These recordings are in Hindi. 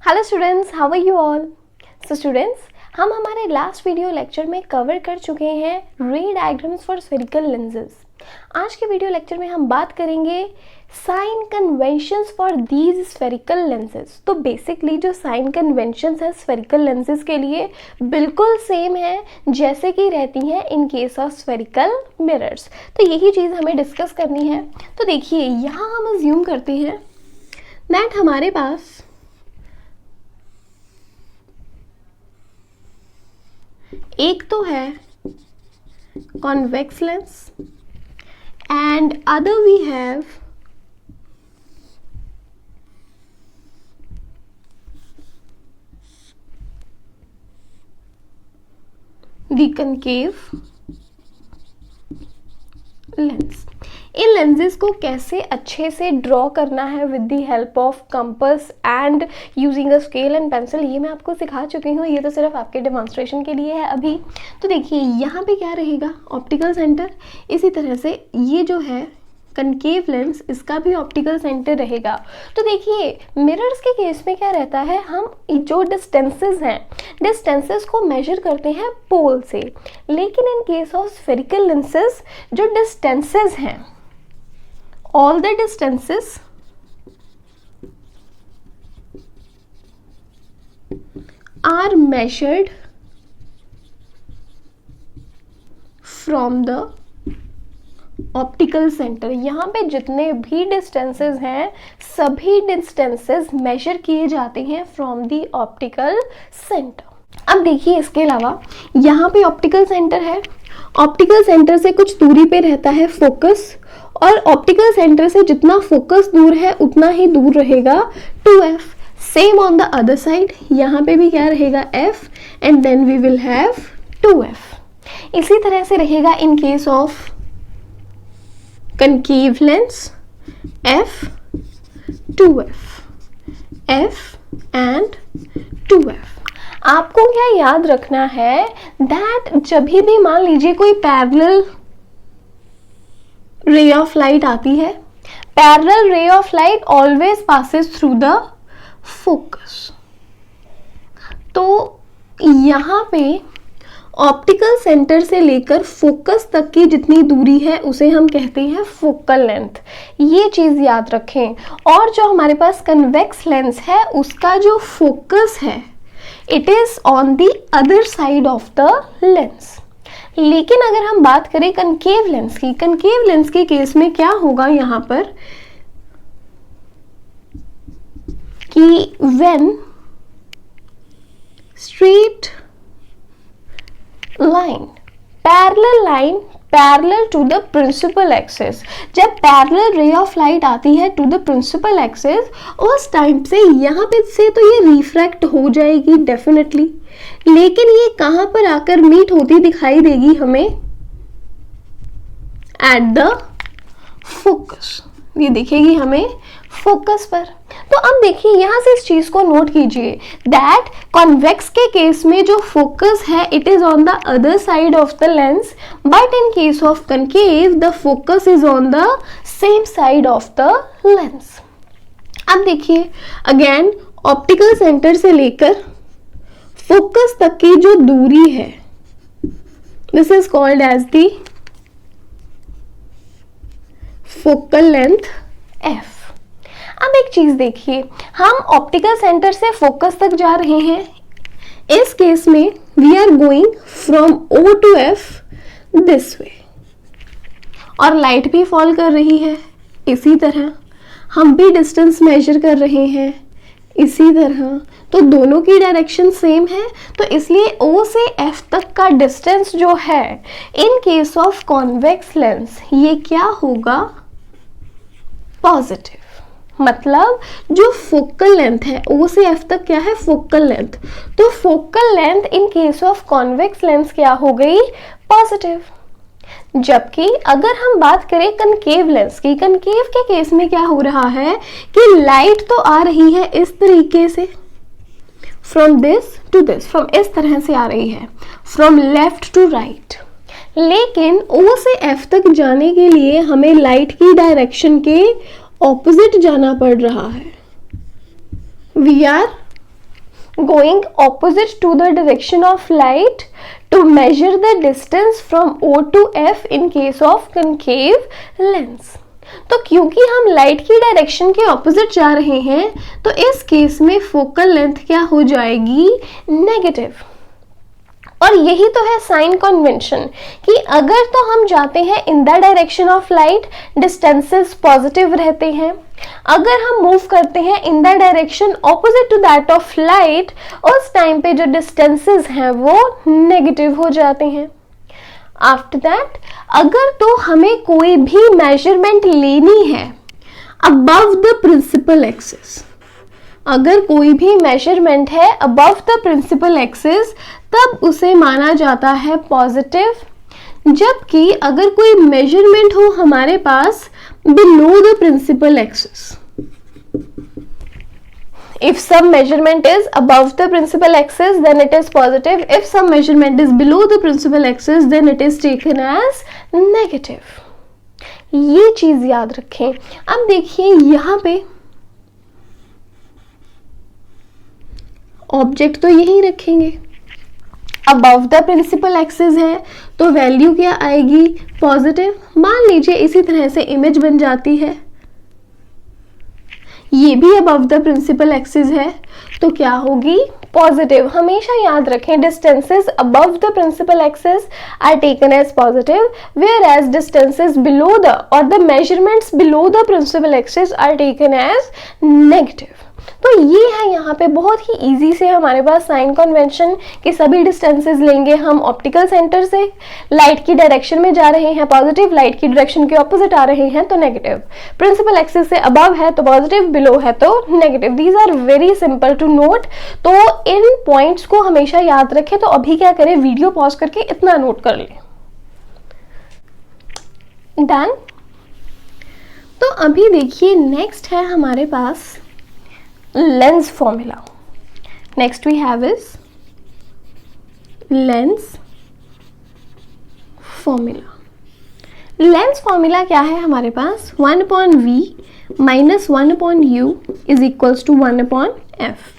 Hello students, how are you all. So students, हम हमारे लास्ट वीडियो लेक्चर में कवर कर चुके हैं रे डायग्राम्स फॉर स्फेरिकल लेंसेज। आज के वीडियो लेक्चर में हम बात करेंगे sign conventions for these spherical lenses. तो बेसिकली जो साइन कन्वेंशंस है स्फेरिकल लेंसेज के लिए बिल्कुल सेम है जैसे कि रहती हैं in case of spherical mirrors. तो यही चीज़ हमें डिस्कस करनी है। तो देखिए, यहाँ हम अज्यूम करते हैं दैट हमारे पास एक तो है convex lens and other we have the concave lens. इन लेंसेज को कैसे अच्छे से ड्रॉ करना है with the help of compass and using a scale and pencil, ये मैं आपको सिखा चुकी हूँ। ये तो सिर्फ आपके डेमोन्स्ट्रेशन के लिए है अभी। तो देखिए, यहाँ पे क्या रहेगा, ऑप्टिकल सेंटर। इसी तरह से ये जो है कनकेव लेंस, इसका भी ऑप्टिकल सेंटर रहेगा। तो देखिए, मिरर्स के केस में क्या रहता है, हम जो डिस्टेंसेस हैं, डिस्टेंसेस को मेजर करते हैं पोल से। लेकिन इन केस ऑफ स्फेरिकल लेंसेज जो डिस्टेंसेस हैं, all the distances are measured from the optical centre. यहाँ पे जितने भी डिस्टेंसेस हैं सभी डिस्टेंसेस मेजर किए जाते हैं फ्रॉम द ऑप्टिकल सेंटर। अब देखिए, इसके अलावा यहाँ पे ऑप्टिकल सेंटर है। ऑप्टिकल सेंटर से कुछ दूरी पे रहता है फोकस, और ऑप्टिकल सेंटर से जितना फोकस दूर है उतना ही दूर रहेगा 2f। Same on the other side, यहाँ पे भी क्या रहेगा, f and then we will have 2f। इसी तरह से रहेगा in case of concave lens, f 2f, f and 2f। आपको क्या याद रखना है दैट जब भी मान लीजिए कोई पैरेलल रे ऑफ लाइट आती है, parallel ray of light always passes through the focus. तो यहाँ पे ऑप्टिकल सेंटर से लेकर फोकस तक की जितनी दूरी है उसे हम कहते हैं फोकल लेंथ। ये चीज़ याद रखें। और जो हमारे पास कन्वेक्स लेंस है उसका जो फोकस है it is on the other side of the lens. लेकिन अगर हम बात करें कनकेव लेंस की, कनकेव लेंस के केस में क्या होगा यहाँ पर कि when straight line parallel to the principal axis, जब पैरेलल रे ऑफ लाइट आती है टू द प्रिंसिपल एक्सिस, उस टाइम से यहाँ पे से तो ये रिफ्रैक्ट हो जाएगी डेफिनेटली। लेकिन ये कहाँ पर आकर मीट होती दिखाई देगी हमें, एट द फोकस। ये दिखेगी हमें फोकस पर। तो अब देखिए, यहाँ से इस चीज को नोट कीजिए दैट कॉन्वेक्स के केस में जो फोकस है it is on the other side of the lens, but in case of concave the focus is on the same side of the lens. अब देखिए, अगेन ऑप्टिकल सेंटर से लेकर फोकस तक की जो दूरी है this is called as the focal length f। अब एक चीज देखिए, हम ऑप्टिकल सेंटर से फोकस तक जा रहे हैं। इस केस में we are going from O to F this way, और लाइट भी फॉल कर रही है। इसी तरह हम भी डिस्टेंस मेजर कर रहे हैं इसी तरह। तो दोनों की डायरेक्शन सेम है, तो इसलिए O से F तक का डिस्टेंस जो है इन केस ऑफ कॉन्वेक्स लेंस ये क्या होगा, पॉजिटिव। मतलब जो फोकल लेंथ है O से F तक क्या है, फोकल लेंथ। तो focal length in case of convex lens क्या हो गई, पॉजिटिव। जबकि अगर हम बात करें कनकेव लेंस की, कनकेव के केस में क्या हो रहा है कि लाइट तो आ रही है इस तरीके से, from this to this, from इस तरह से आ रही है, फ्रॉम लेफ्ट टू राइट। लेकिन O से F तक जाने के लिए हमें लाइट की डायरेक्शन के ऑपोजिट जाना पड़ रहा है। We are going opposite to the direction of light to measure the distance from O to F in case of concave lens. तो क्योंकि हम लाइट की डायरेक्शन के ऑपोजिट जा रहे हैं तो इस केस में फोकल लेंथ क्या हो जाएगी, नेगेटिव। और यही तो है साइन कन्वेंशन कि अगर तो हम जाते हैं in the direction of light, distances positive रहते हैं। अगर हम मूव करते हैं in the direction opposite to that of light, उस टाइम पे जो डिस्टेंसेस हैं वो नेगेटिव हो जाते हैं। आफ्टर दैट अगर तो हमें कोई भी मेजरमेंट लेनी है अबव द प्रिंसिपल एक्सिस, अगर कोई भी मेजरमेंट है अबव द प्रिंसिपल एक्सिस, तब उसे माना जाता है पॉजिटिव। जबकि अगर कोई मेजरमेंट हो हमारे पास below the principal axis, if some measurement is above the principal axis then it is positive, if some measurement is below the principal axis then it is taken as negative। ये चीज याद रखें। अब देखिए यहाँ पे ऑब्जेक्ट तो यही रखेंगे, अबव द प्रिंसिपल एक्सिस है तो वैल्यू क्या आएगी, पॉजिटिव। मान लीजिए इसी तरह से इमेज बन जाती है, ये भी अबव द प्रिंसिपल एक्सिस है तो क्या होगी, पॉजिटिव। हमेशा याद रखें distances above the principal axis are taken as positive, whereas distances below the और the measurements below the principal axis are taken as negative. तो ये है यहाँ पे बहुत ही इजी से हमारे पास साइन कन्वेंशन कि सभी डिस्टेंसेस लेंगे हम ऑप्टिकल सेंटर से, लाइट की डायरेक्शन में जा रहे हैं पॉजिटिव, लाइट की डायरेक्शन के ऑपोजिट आ रहे हैं तो नेगेटिव, प्रिंसिपल एक्सिस से अबव है तो पॉजिटिव, बिलो है तो negative. These are very simple to note, तो इन पॉइंट्स को हमेशा याद रखें। तो अभी क्या करें, वीडियो पॉज करके इतना नोट कर लें। डन। तो अभी देखिए नेक्स्ट है हमारे पास lens formula. Next we have is lens formula. Lens formula क्या है हमारे पास, 1/v minus 1/u is equals to 1/f.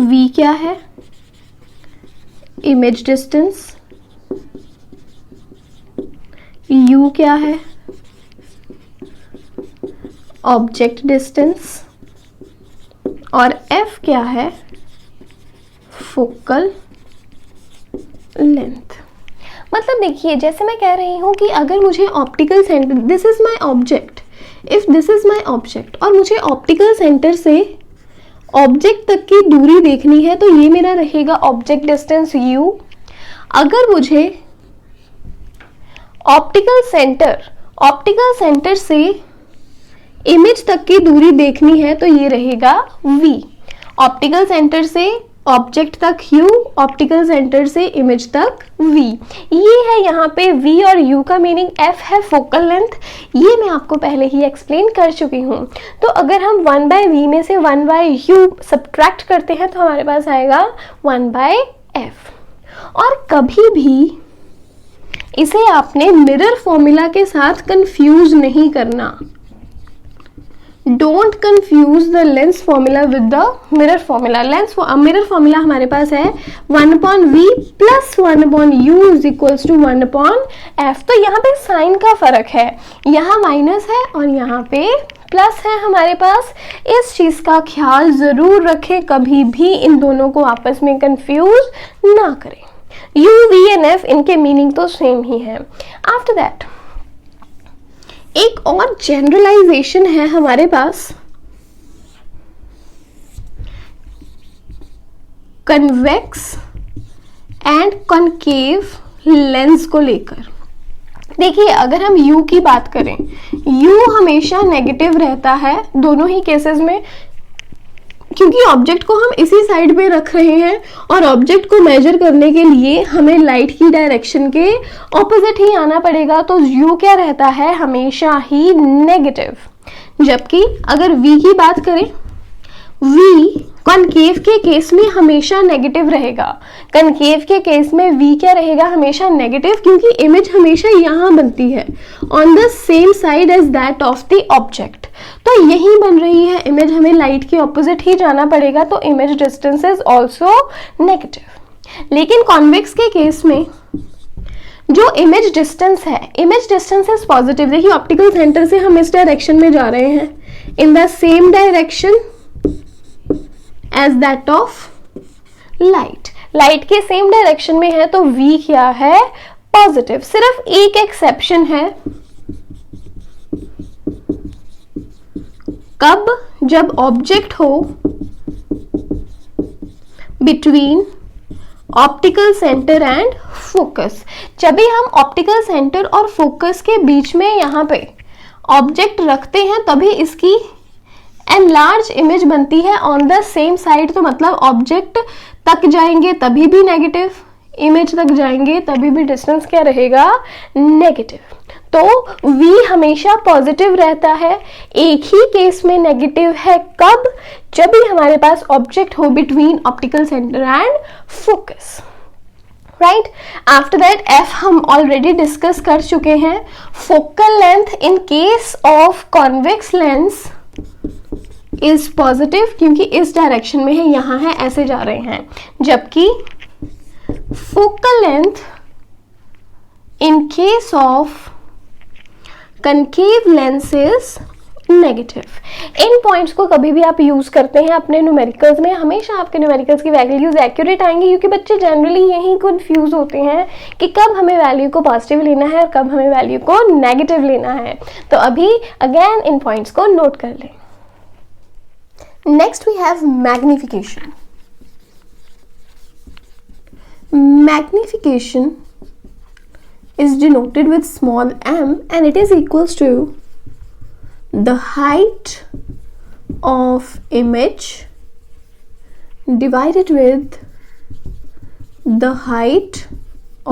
v क्या है, image distance, u क्या है, object distance, और f क्या है, फोकल लेंथ। मतलब देखिए जैसे मैं कह रही हूं कि अगर मुझे optical centre, this is my object, if this is my object और मुझे ऑप्टिकल सेंटर से ऑब्जेक्ट तक की दूरी देखनी है तो ये मेरा रहेगा ऑब्जेक्ट डिस्टेंस u। अगर मुझे ऑप्टिकल सेंटर से इमेज तक की दूरी देखनी है तो ये रहेगा v। ऑप्टिकल सेंटर से ऑब्जेक्ट तक u, ऑप्टिकल सेंटर से इमेज तक v। ये है यहाँ पे v और u का मीनिंग, f है फोकल लेंथ, ये मैं आपको पहले ही एक्सप्लेन कर चुकी हूँ। तो अगर हम 1/v में से 1/u सब्ट्रैक्ट करते हैं तो हमारे पास आएगा 1/f। और कभी भी इसे आपने मिरर फॉर्मूला के साथ कंफ्यूज नहीं करना। Don't confuse the lens formula with the mirror formula. Mirror formula हमारे पास है 1/v plus 1/u is equals to 1/f। तो यहाँ पे साइन का फर्क है, यहाँ माइनस है और यहाँ पे प्लस है हमारे पास। इस चीज का ख्याल जरूर रखें, कभी भी इन दोनों को आपस में कंफ्यूज ना करें। u, v एंड f इनके मीनिंग तो सेम ही है। आफ्टर दैट एक और जनरलाइजेशन है हमारे पास कन्वेक्स एंड कॉन्केव लेंस को लेकर। देखिए अगर हम u की बात करें, u हमेशा नेगेटिव रहता है दोनों ही केसेस में, क्योंकि ऑब्जेक्ट को हम इसी साइड पे रख रहे हैं और ऑब्जेक्ट को मेजर करने के लिए हमें लाइट की डायरेक्शन के ऑपोजिट ही आना पड़ेगा, तो u क्या रहता है, हमेशा ही नेगेटिव। जबकि अगर v की बात करें, v कॉन्केव के केस में हमेशा नेगेटिव रहेगा। कॉन्केव के केस में v क्या रहेगा, हमेशा नेगेटिव, क्योंकि इमेज हमेशा यहाँ बनती है on the same side as that of the object. तो यही बन रही है इमेज, हमें लाइट के ऑपोजिट ही जाना पड़ेगा, तो image distance is also negative. लेकिन कॉन्वेक्स के केस में जो इमेज डिस्टेंस है, इमेज डिस्टेंस इज पॉजिटिव। देखिए ऑप्टिकल सेंटर से हम इस डायरेक्शन में जा रहे हैं, in the same direction as that of light, light के सेम डायरेक्शन में है, तो v क्या है, पॉजिटिव। सिर्फ एक एक्सेप्शन है, कब, जब ऑब्जेक्ट हो between optical centre and focus. जब भी हम ऑप्टिकल सेंटर और फोकस के बीच में यहाँ पे ऑब्जेक्ट रखते हैं तभी इसकी एनलार्ज इमेज बनती है ऑन द सेम साइड। तो मतलब ऑब्जेक्ट तक जाएंगे तभी भी नेगेटिव, इमेज तक जाएंगे तभी भी डिस्टेंस क्या रहेगा, नेगेटिव। तो v हमेशा पॉजिटिव रहता है, एक ही केस में नेगेटिव है, कब, जब भी हमारे पास ऑब्जेक्ट हो between optical centre and focus, right. After that f हम ऑलरेडी डिस्कस कर चुके हैं। Focal length in case of convex lens is positive, क्योंकि इस डायरेक्शन में है, यहां है, ऐसे जा रहे हैं, जबकि focal length in case of concave lens is negative. In points को कभी भी आप यूज करते हैं अपने न्यूमेरिकल्स में, हमेशा आपके न्यूमेरिकल्स की वैल्यूज एक्यूरेट आएंगी, क्योंकि बच्चे जनरली यही कंफ्यूज होते हैं कि कब हमें वैल्यू को पॉजिटिव लेना है और कब हमें वैल्यू को नेगेटिव लेना है। तो अभी अगेन इन पॉइंट्स को नोट कर लें। Next we have magnification. Magnification is denoted with small m and it is equals to the height of image divided with the height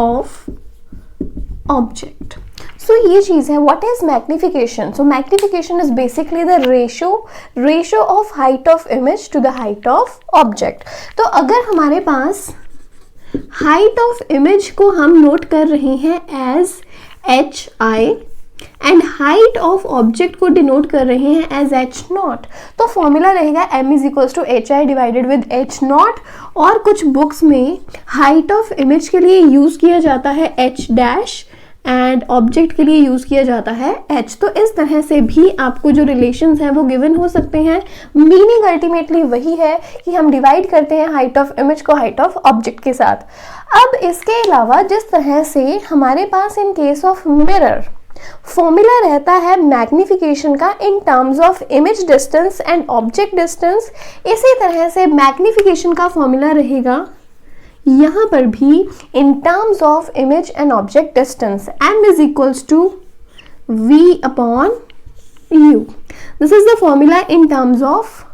of object. So ये चीज है, what is magnification? So magnification is basically the ratio of height of image to the height of object. तो अगर हमारे पास हाइट ऑफ इमेज को हम नोट कर रहे हैं as hi and height of object को डिनोट कर रहे हैं एज h0, तो फॉर्मूला रहेगा m is equals to hi divided with h0। और कुछ बुक्स में हाइट ऑफ इमेज के लिए यूज किया जाता है h डैश एंड ऑब्जेक्ट के लिए यूज किया जाता है h। तो इस तरह से भी आपको जो रिलेशंस हैं वो गिवन हो सकते हैं। मीनिंग अल्टीमेटली वही है कि हम डिवाइड करते हैं हाइट ऑफ इमेज को हाइट ऑफ ऑब्जेक्ट के साथ। अब इसके अलावा जिस तरह से हमारे पास in case of mirror formula रहता है मैग्निफिकेशन का in terms of image distance and object distance, इसी तरह से मैग्निफिकेशन का फॉर्मूला रहेगा यहाँ पर भी in terms of image and object distance, m is equals to v upon u. This is the formula in terms of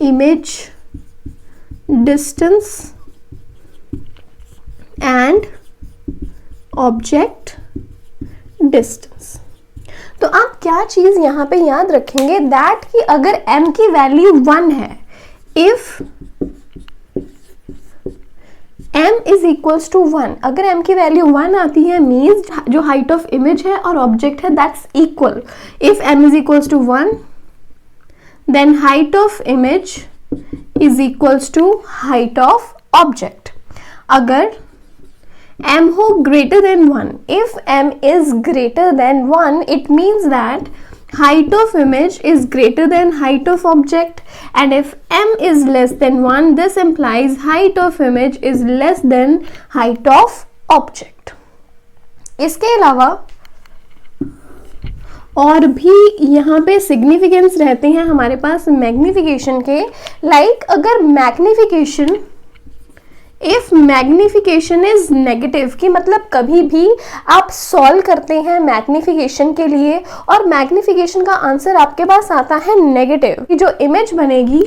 image distance and object distance. तो आप क्या चीज यहाँ पे याद रखेंगे, दैट कि अगर m की वैल्यू 1 है, if m is equals to 1, अगर m की वैल्यू 1 आती है मीन्स जो हाइट ऑफ इमेज है और ऑब्जेक्ट है that's equal. If m is equals to 1 then height of image is equals to height of object. अगर m हो greater than 1, if m is greater than 1 it means that height of image is greater than height of object, and if m is less than 1 this implies height of image is less than height of object. इसके अलावा और भी यहाँ पे सिग्निफिकेंस रहते हैं हमारे पास मैग्निफिकेशन के, लाइक अगर magnification if magnification is negative, की मतलब कभी भी आप सॉल्व करते हैं मैग्निफिकेशन के लिए और मैग्निफिकेशन का आंसर आपके पास आता है नेगेटिव, जो इमेज बनेगी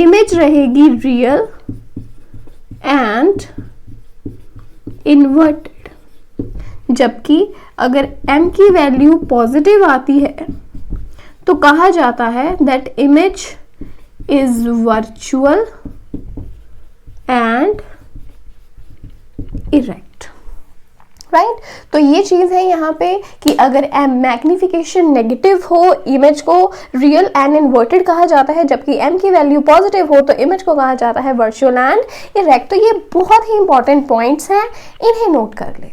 इमेज रहेगी रियल एंड इन्वर्टेड। जबकि अगर m की वैल्यू पॉजिटिव आती है तो कहा जाता है that image is virtual and erect, right तो ये चीज़ है यहाँ पे कि अगर m मैग्निफिकेशन नेगेटिव हो इमेज को रियल एंड इन्वर्टेड कहा जाता है, जबकि m की वैल्यू पॉजिटिव हो तो इमेज को कहा जाता है वर्चुअल एंड इरेक्ट। तो ये बहुत ही इंपॉर्टेंट पॉइंट्स हैं, इन्हें नोट कर ले।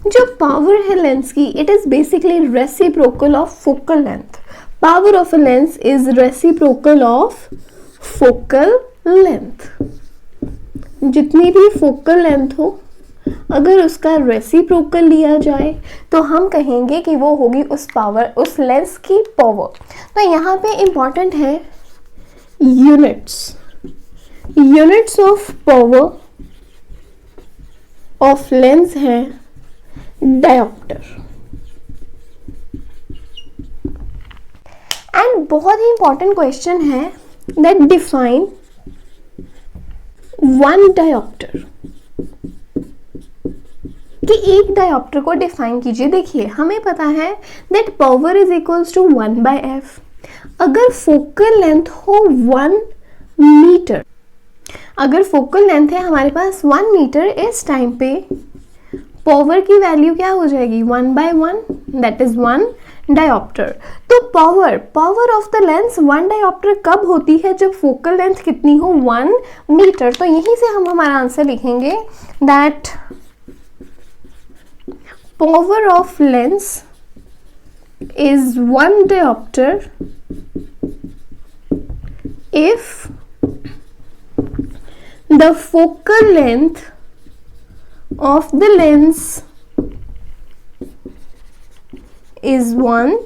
जो पावर है लेंस की, it is basically reciprocal of focal length. Power of a lens is reciprocal of focal length. जितनी भी फोकल लेंथ हो अगर उसका रेसिप्रोकल लिया जाए तो हम कहेंगे कि वो होगी उस लेंस की पावर। तो यहाँ पे इंपॉर्टेंट है units of power of lens है डायोप्टर। एंड बहुत ही इंपॉर्टेंट क्वेश्चन है दैट डिफाइन वन डायोप्टर, कि एक डायोप्टर को डिफाइन कीजिए। देखिए हमें पता है that power is equals to 1/f। अगर फोकल लेंथ हो 1 मीटर, अगर फोकल लेंथ है हमारे पास 1 मीटर, इस टाइम पे पावर की वैल्यू क्या हो जाएगी 1/1, दैट इज 1 डायोप्टर। तो power of the lens 1 dioptre कब होती है, जब फोकल लेंथ कितनी हो 1 मीटर। तो यहीं से हम हमारा आंसर लिखेंगे that power of lens is 1 diopter if the focal length of the lens is 1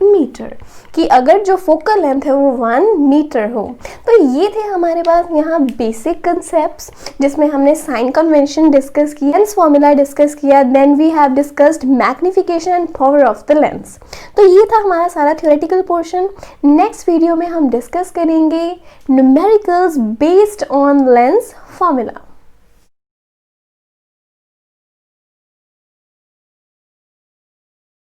metre, कि अगर जो फोकल लेंथ है वो 1 मीटर हो। तो ये थे हमारे पास यहाँ बेसिक कंसेप्ट्स जिसमें हमने साइन कन्वेंशन डिस्कस किया, लेंस फॉर्मूला डिस्कस किया, then we have discussed magnification and power of the lens. तो ये था हमारा सारा थ्योरेटिकल पोर्शन। नेक्स्ट वीडियो में हम डिस्कस करेंगे numericals based on lens formula.